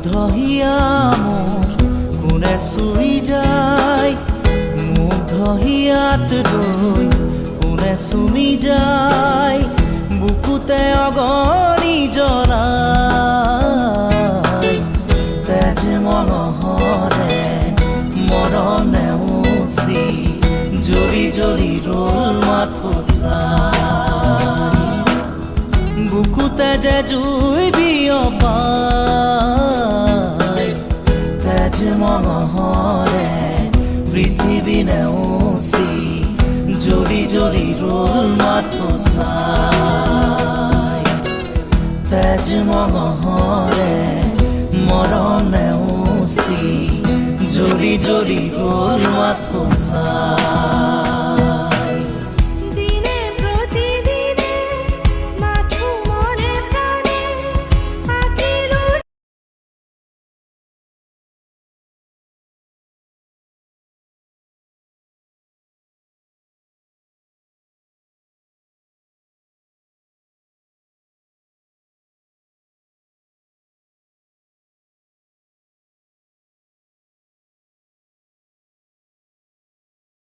মুগ্ধহিয়া মোৰ কোনে চুই যায়, মুগ্ধহিয়াত ৰৈ কোনে চুমি যায়, বুকুতে অগণি জ্বলাই। তেজ মঙহৰে মৰম নেওচি জ্বলি জ্বলি ৰ'ল মাথো চাই, বুকুতে যে জুই বিয়পাই। তেজ মঙহৰে পৃথিৱী নেওচি জ্বলি জ্বলি ৰ'ল মাথো চাই। তেজ মঙহৰে মৰম নেওচি জ্বলি জ্বলি ৰ'ল মাথো চাই।